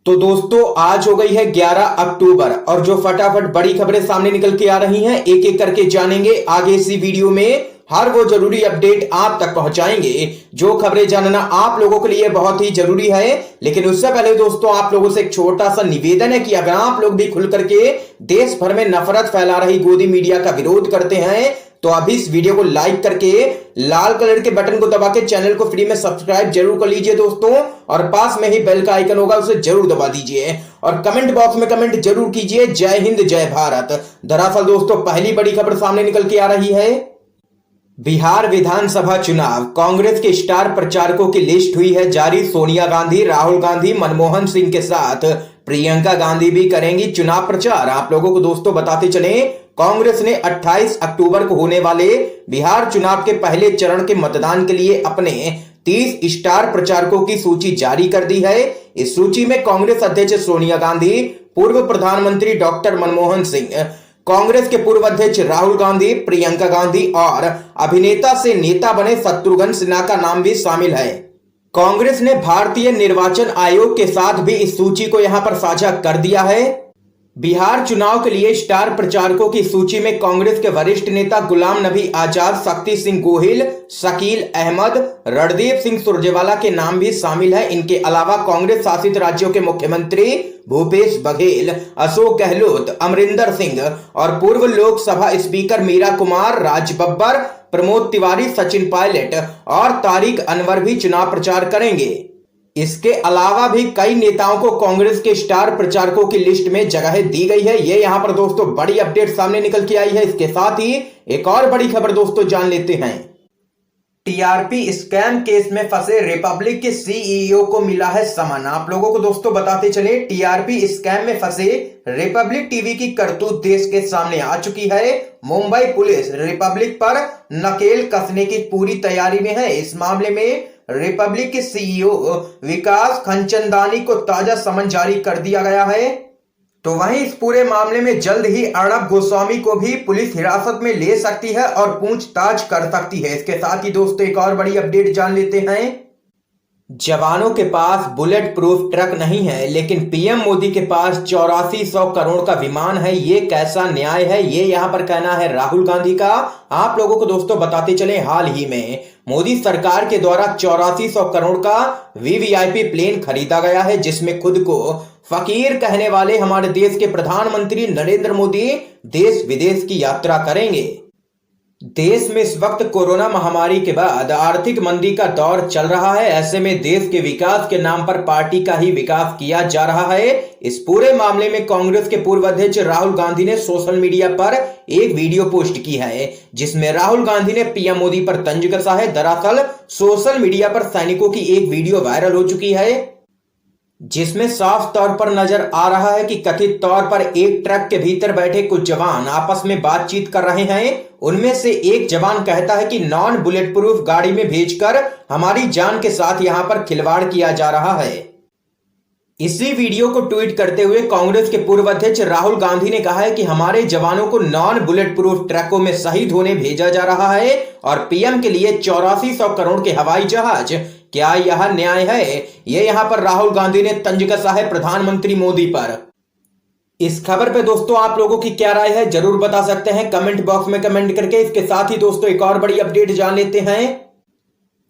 तो दोस्तों आज हो गई है 11 अक्टूबर और जो फटाफट बड़ी खबरें सामने निकल के आ रही हैं एक एक करके जानेंगे आगे इसी वीडियो में। हर वो जरूरी अपडेट आप तक पहुंचाएंगे जो खबरें जानना आप लोगों के लिए बहुत ही जरूरी है। लेकिन उससे पहले दोस्तों आप लोगों से एक छोटा सा निवेदन है कि अगर आप लोग भी खुल करके देश भर में नफरत फैला रही गोदी मीडिया का विरोध करते हैं तो अभी इस वीडियो को लाइक करके लाल कलर के बटन को दबा के चैनल को फ्री में सब्सक्राइब जरूर कर लीजिए दोस्तों, और पास में ही बेल का आइकन होगा उसे जरूर दबा दीजिए और कमेंट बॉक्स में कमेंट जरूर कीजिए जय हिंद जय भारत। दरअसल दोस्तों पहली बड़ी खबर सामने निकल के आ रही है। बिहार विधानसभा चुनाव कांग्रेस के स्टार प्रचारकों की लिस्ट हुई है जारी। सोनिया गांधी, राहुल गांधी, मनमोहन सिंह के साथ प्रियंका गांधी भी करेंगी चुनाव प्रचार। आप लोगों को दोस्तों बताते चले कांग्रेस ने 28 अक्टूबर को होने वाले बिहार चुनाव के पहले चरण के मतदान के लिए अपने 30 स्टार प्रचारकों की सूची जारी कर दी है। इस सूची में कांग्रेस अध्यक्ष सोनिया गांधी, पूर्व प्रधानमंत्री डॉक्टर मनमोहन सिंह, कांग्रेस के पूर्व अध्यक्ष राहुल गांधी, प्रियंका गांधी और अभिनेता से नेता बने शत्रुघ्न सिन्हा का नाम भी शामिल है। कांग्रेस ने भारतीय निर्वाचन आयोग के साथ भी इस सूची को यहां पर साझा कर दिया है। बिहार चुनाव के लिए स्टार प्रचारकों की सूची में कांग्रेस के वरिष्ठ नेता गुलाम नबी आजाद, शक्ति सिंह गोहिल, शकील अहमद, रणदीप सिंह सुरजेवाला के नाम भी शामिल है। इनके अलावा कांग्रेस शासित राज्यों के मुख्यमंत्री भूपेश बघेल, अशोक गहलोत, अमरिंदर सिंह और पूर्व लोकसभा स्पीकर मीरा कुमार, राज बब्बर, प्रमोद तिवारी, सचिन पायलट और तारिक अनवर भी चुनाव प्रचार करेंगे। इसके अलावा भी कई नेताओं को कांग्रेस के स्टार प्रचारकों की लिस्ट में जगह दी गई है। ये यहां पर दोस्तों बड़ी अपडेट सामने निकल के आई है। इसके साथ ही एक और बड़ी खबर दोस्तों जान लेते हैं। टीआरपी स्कैम केस में फंसे रिपब्लिक के सीईओ को मिला है समन। आप लोगों को दोस्तों बताते चले टीआरपी स्कैम में फंसे रिपब्लिक टीवी की करतूत देश के सामने आ चुकी है। मुंबई पुलिस रिपब्लिक पर नकेल कसने की पूरी तैयारी में है। इस मामले में रिपब्लिक के सीईओ विकास खंचंदानी को ताजा समन जारी कर दिया गया है। तो वहीं इस पूरे मामले में जल्द ही अर्णब गोस्वामी को भी पुलिस हिरासत में ले सकती है और पूछताछ कर सकती है। इसके साथ ही दोस्तों एक और बड़ी अपडेट जान लेते हैं। जवानों के पास बुलेट प्रूफ ट्रक नहीं है लेकिन पीएम मोदी के पास 8400 करोड़ का विमान है। ये कैसा न्याय है, ये यहां पर कहना है राहुल गांधी का। आप लोगों को दोस्तों बताते चले हाल ही में मोदी सरकार के द्वारा 8400 करोड़ का वीवीआईपी प्लेन खरीदा गया है जिसमें खुद को फकीर कहने वाले हमारे देश के प्रधानमंत्री नरेंद्र मोदी देश विदेश की यात्रा करेंगे। देश में इस वक्त कोरोना महामारी के बाद आर्थिक मंदी का दौर चल रहा है। ऐसे में देश के विकास के नाम पर पार्टी का ही विकास किया जा रहा है। इस पूरे मामले में कांग्रेस के पूर्व अध्यक्ष राहुल गांधी ने सोशल मीडिया पर एक वीडियो पोस्ट की है जिसमें राहुल गांधी ने पीएम मोदी पर तंज कसा है। दरअसल सोशल मीडिया पर सैनिकों की एक वीडियो वायरल हो चुकी है जिसमें साफ तौर पर नजर आ रहा है कि कथित तौर पर एक ट्रक के भीतर बैठे कुछ जवान आपस में बातचीत कर रहे हैं। उनमें से एक जवान कहता है कि नॉन बुलेट प्रूफ गाड़ी में भेजकर हमारी जान के साथ यहां पर खिलवाड़ किया जा रहा है। इसी वीडियो को ट्वीट करते हुए कांग्रेस के पूर्व अध्यक्ष राहुल गांधी ने कहा है कि हमारे जवानों को नॉन बुलेट प्रूफ ट्रकों में शहीद होने भेजा जा रहा है और पीएम के लिए 8400 करोड़ के हवाई जहाज। क्या यह न्याय है? ये यहां पर राहुल गांधी ने तंज कसा है प्रधानमंत्री मोदी पर। इस खबर पे दोस्तों आप लोगों की क्या राय है जरूर बता सकते हैं कमेंट बॉक्स में कमेंट करके। इसके साथ ही दोस्तों एक और बड़ी अपडेट जान लेते हैं।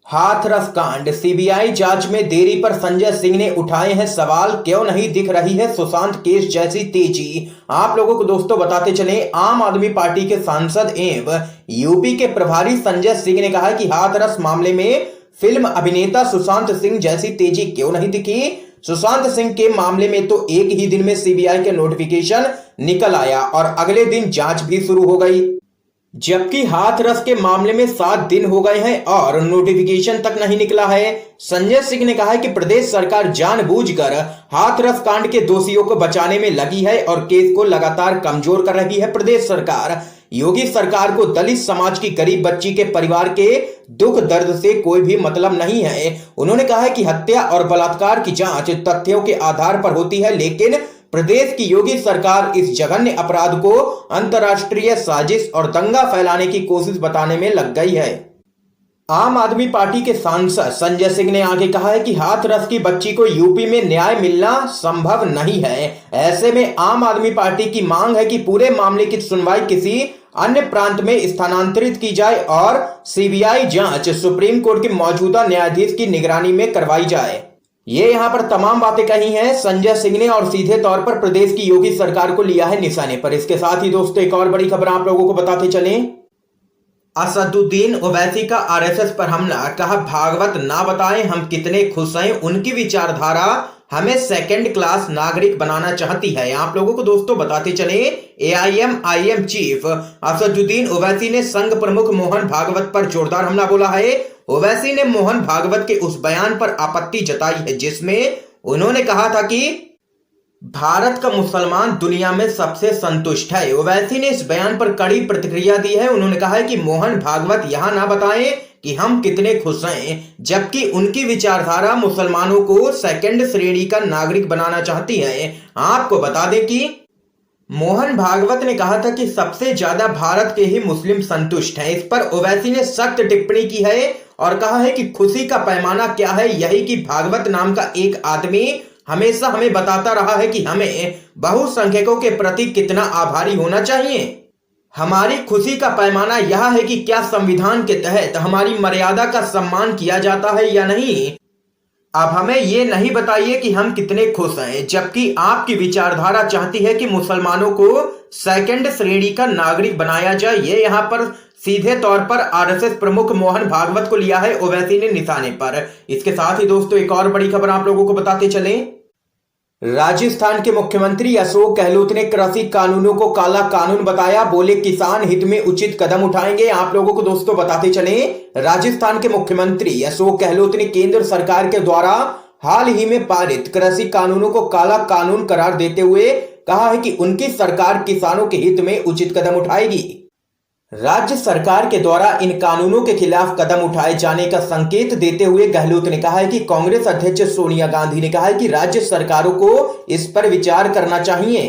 हाथरस कांड सीबीआई जांच में देरी पर संजय सिंह ने उठाए हैं सवाल। क्यों नहीं दिख रही है सुशांत केस जैसी तेजी? आप लोगों को दोस्तों बताते चले आम आदमी पार्टी के सांसद एवं यूपी के प्रभारी संजय सिंह ने कहा कि हाथरस मामले में फिल्म अभिनेता सुशांत सिंह जैसी तेजी क्यों नहीं दिखी। सुशांत सिंह के मामले में तो एक ही दिन में सीबीआई के नोटिफिकेशन निकल आया और अगले दिन जांच भी शुरू हो गई, जबकि हाथरस के मामले में 7 दिन हो गए हैं और नोटिफिकेशन तक नहीं निकला है। संजय सिंह ने कहा है कि प्रदेश सरकार जानबूझकर हाथरस कांड के दोषियों को बचाने में लगी है और केस को लगातार कमजोर कर रही है। प्रदेश सरकार योगी सरकार को दलित समाज की गरीब बच्ची के परिवार के दुख दर्द से कोई भी मतलब नहीं है। उन्होंने कहा है कि हत्या और बलात्कार की जांच तथ्यों के आधार पर होती है लेकिन प्रदेश की योगी सरकार इस जघन्य अपराध को अंतर्राष्ट्रीय साजिश और दंगा फैलाने की कोशिश बताने में लग गई है। आम आदमी पार्टी के सांसद संजय सिंह ने आगे कहा है कि हाथरस की बच्ची को यूपी में न्याय मिलना संभव नहीं है। ऐसे में आम आदमी पार्टी की मांग है कि पूरे मामले की सुनवाई किसी अन्य प्रांत में स्थानांतरित की जाए और सीबीआई जांच सुप्रीम कोर्ट के मौजूदा न्यायाधीश की निगरानी में करवाई जाए। ये यहाँ पर तमाम बातें कही हैं संजय सिंह ने और सीधे तौर पर प्रदेश की योगी सरकार को लिया है निशाने पर। इसके साथ ही दोस्तों एक और बड़ी खबर आप लोगों को बताते चलें। असदुद्दीन ओवैसी का आरएसएस पर हमला, कहा भागवत ना बताएं हम कितने खुश हैं, उनकी विचारधारा हमें सेकंड क्लास नागरिक बनाना चाहती है। आप लोगों को दोस्तों बताते चले एआईएमआईएम चीफ असदुद्दीन ओवैसी ने संघ प्रमुख मोहन भागवत पर जोरदार हमला बोला है। ओवैसी ने मोहन भागवत के उस बयान पर आपत्ति जताई है जिसमें उन्होंने कहा था कि भारत का मुसलमान दुनिया में सबसे संतुष्ट है। ओवैसी ने इस बयान पर कड़ी प्रतिक्रिया दी है। उन्होंने कहा है कि मोहन भागवत यहां ना बताएं कि हम कितने खुश हैं, जबकि उनकी विचारधारा मुसलमानों को सेकंड श्रेणी का नागरिक बनाना चाहती है। आपको बता दें कि मोहन भागवत ने कहा था कि सबसे ज्यादा भारत के ही मुस्लिम संतुष्ट हैं। इस पर ओवैसी ने सख्त टिप्पणी की है और कहा है कि खुशी का पैमाना क्या है, यही कि भागवत नाम का एक आदमी हमेशा हमें बताता रहा है कि हमें बहुसंख्यकों के प्रति कितना आभारी होना चाहिए। हमारी खुशी का पैमाना यह है कि क्या संविधान के तहत हमारी मर्यादा का सम्मान किया जाता है या नहीं। अब हमें ये नहीं बताइए कि हम कितने खुश हैं, जबकि आपकी विचारधारा चाहती है कि मुसलमानों को सेकंड श्रेणी का नागरिक बनाया जाए। ये यहाँ पर सीधे तौर पर आरएसएस प्रमुख मोहन भागवत को लिया है ओवैसी ने निशाने पर। इसके साथ ही दोस्तों एक और बड़ी खबर आप लोगों को बताते चलें। राजस्थान के मुख्यमंत्री अशोक गहलोत ने कृषि कानूनों को काला कानून बताया, बोले किसान हित में उचित कदम उठाएंगे। आप लोगों को दोस्तों बताते चलें, राजस्थान के मुख्यमंत्री अशोक गहलोत ने केंद्र सरकार के द्वारा हाल ही में पारित कृषि कानूनों को काला कानून करार देते हुए कहा है कि उनकी सरकार किसानों के हित में उचित कदम उठाएगी। राज्य सरकार के द्वारा इन कानूनों के खिलाफ कदम उठाए जाने का संकेत देते हुए गहलोत ने कहा है कि कांग्रेस अध्यक्ष सोनिया गांधी ने कहा है कि राज्य सरकारों को इस पर विचार करना चाहिए।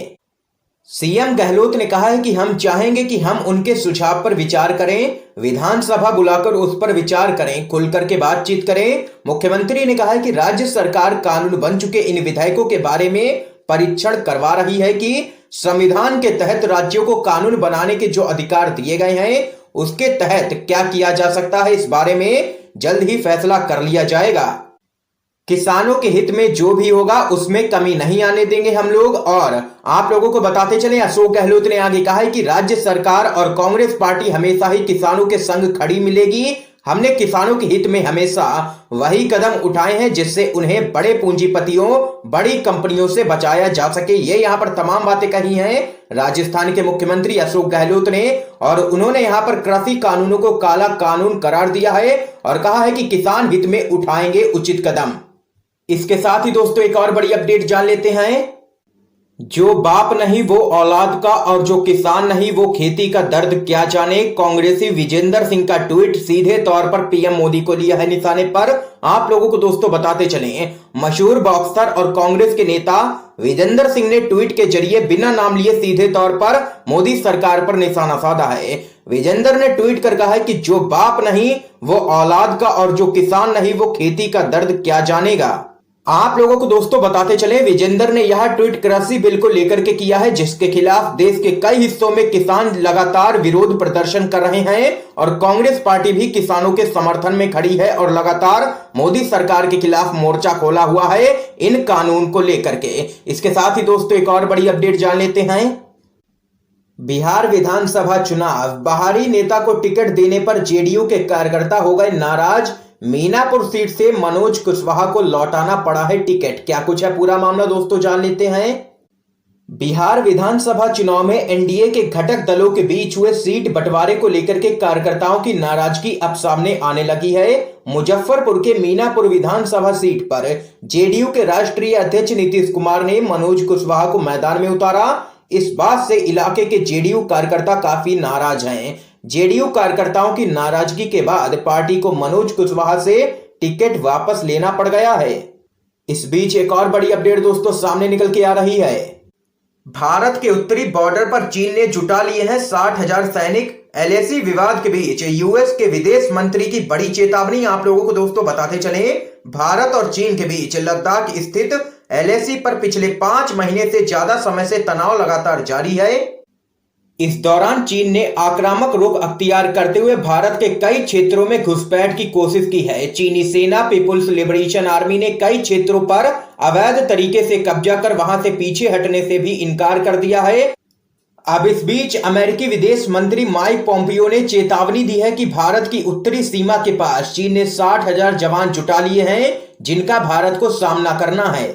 सीएम गहलोत ने कहा है कि हम चाहेंगे कि हम उनके सुझाव पर विचार करें, विधानसभा बुलाकर उस पर विचार करें, खुल करके बातचीत करें। मुख्यमंत्री ने कहा है कि राज्य सरकार कानून बन चुके इन विधेयकों के बारे में परीक्षण करवा रही है कि संविधान के तहत राज्यों को कानून बनाने के जो अधिकार दिए गए हैं उसके तहत क्या किया जा सकता है, इस बारे में जल्द ही फैसला कर लिया जाएगा। किसानों के हित में जो भी होगा उसमें कमी नहीं आने देंगे हम लोग। और आप लोगों को बताते चले, अशोक गहलोत ने आगे कहा है कि राज्य सरकार और कांग्रेस पार्टी हमेशा ही किसानों के संग खड़ी मिलेगी। हमने किसानों के हित में हमेशा वही कदम उठाए हैं जिससे उन्हें बड़े पूंजीपतियों, बड़ी कंपनियों से बचाया जा सके। ये यहाँ पर तमाम बातें कही हैं राजस्थान के मुख्यमंत्री अशोक गहलोत ने, और उन्होंने यहाँ पर कृषि कानूनों को काला कानून करार दिया है और कहा है कि किसान हित में उठाएंगे उचित कदम। इसके साथ ही दोस्तों एक और बड़ी अपडेट जान लेते हैं। जो बाप नहीं वो औलाद का और जो किसान नहीं वो खेती का दर्द क्या जाने, कांग्रेसी विजेंद्र सिंह का ट्वीट सीधे तौर पर पीएम मोदी को लिया है निशाने पर। आप लोगों को दोस्तों बताते चलें, मशहूर बॉक्सर और कांग्रेस के नेता विजेंद्र सिंह ने ट्वीट के जरिए बिना नाम लिए सीधे तौर पर मोदी सरकार पर निशाना साधा है। विजेंद्र ने ट्वीट कर कहा है कि जो बाप नहीं वो औलाद का और जो किसान नहीं वो खेती का दर्द क्या जानेगा। आप लोगों को दोस्तों बताते चले, विजेंद्र ने यह ट्वीट कृषि बिल को लेकर के किया है जिसके खिलाफ देश के कई हिस्सों में किसान लगातार विरोध प्रदर्शन कर रहे हैं और कांग्रेस पार्टी भी किसानों के समर्थन में खड़ी है और लगातार मोदी सरकार के खिलाफ मोर्चा खोला हुआ है इन कानून को लेकर के। इसके साथ ही दोस्तों एक और बड़ी अपडेट जान लेते हैं। बिहार विधानसभा चुनाव, बाहरी नेता को टिकट देने पर जेडीयू के कार्यकर्ता हो गए नाराज। मीनापुर सीट से मनोज कुशवाहा को लौटाना पड़ा है टिकट। क्या कुछ है पूरा मामला दोस्तों जान लेते हैं। बिहार विधानसभा चुनाव में एनडीए के घटक दलों के बीच हुए सीट बंटवारे को लेकर के कार्यकर्ताओं की नाराजगी अब सामने आने लगी है। मुजफ्फरपुर के मीनापुर विधानसभा सीट पर जेडीयू के राष्ट्रीय अध्यक्ष नीतीश कुमार ने मनोज कुशवाहा को मैदान में उतारा। इस बात से इलाके के जेडीयू कार्यकर्ता काफी नाराज हैं। जेडीयू कार्यकर्ताओं की नाराजगी के बाद पार्टी को मनोज कुशवाहा से टिकट वापस लेना पड़ गया है। इस बीच एक और बड़ी अपडेट दोस्तों सामने निकल के आ रही है। भारत के उत्तरी बॉर्डर पर चीन ने जुटा लिए हैं 60,000 सैनिक। एलएसी विवाद के बीच यूएस के विदेश मंत्री की बड़ी चेतावनी। आप लोगों को दोस्तों बताते चले, भारत और चीन के बीच लद्दाख स्थित एलएसी पर पिछले 5 महीने से ज्यादा समय से तनाव लगातार जारी है। इस दौरान चीन ने आक्रामक रुख अख्तियार करते हुए भारत के कई क्षेत्रों में घुसपैठ की कोशिश की है। चीनी सेना पीपुल्स लिबरेशन आर्मी ने कई क्षेत्रों पर अवैध तरीके से कब्जा कर वहां से पीछे हटने से भी इनकार कर दिया है। अब इस बीच अमेरिकी विदेश मंत्री माइक पोम्पियो ने चेतावनी दी है कि भारत की उत्तरी सीमा के पास चीन ने 60,000 जवान जुटा लिए हैं, जिनका भारत को सामना करना है।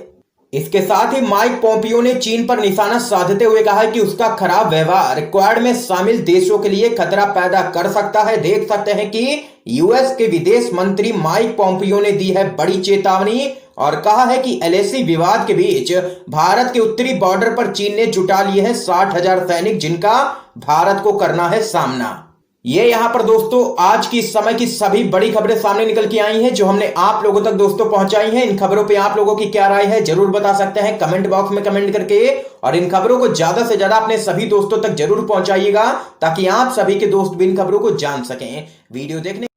इसके साथ ही माइक पोम्पियो ने चीन पर निशाना साधते हुए कहा है कि उसका खराब व्यवहार क्वाड में शामिल देशों के लिए खतरा पैदा कर सकता है। देख सकते हैं कि यूएस के विदेश मंत्री माइक पोम्पियो ने दी है बड़ी चेतावनी और कहा है कि एलएसी विवाद के बीच भारत के उत्तरी बॉर्डर पर चीन ने जुटा लिए हैं 60,000 सैनिक, जिनका भारत को करना है सामना। ये यहां पर दोस्तों आज की समय की सभी बड़ी खबरें सामने निकल के आई हैं, जो हमने आप लोगों तक दोस्तों पहुंचाई हैं। इन खबरों पे आप लोगों की क्या राय है जरूर बता सकते हैं कमेंट बॉक्स में कमेंट करके, और इन खबरों को ज्यादा से ज्यादा अपने सभी दोस्तों तक जरूर पहुंचाइएगा ताकि आप सभी के दोस्त भी इन खबरों को जान सकें। वीडियो देखने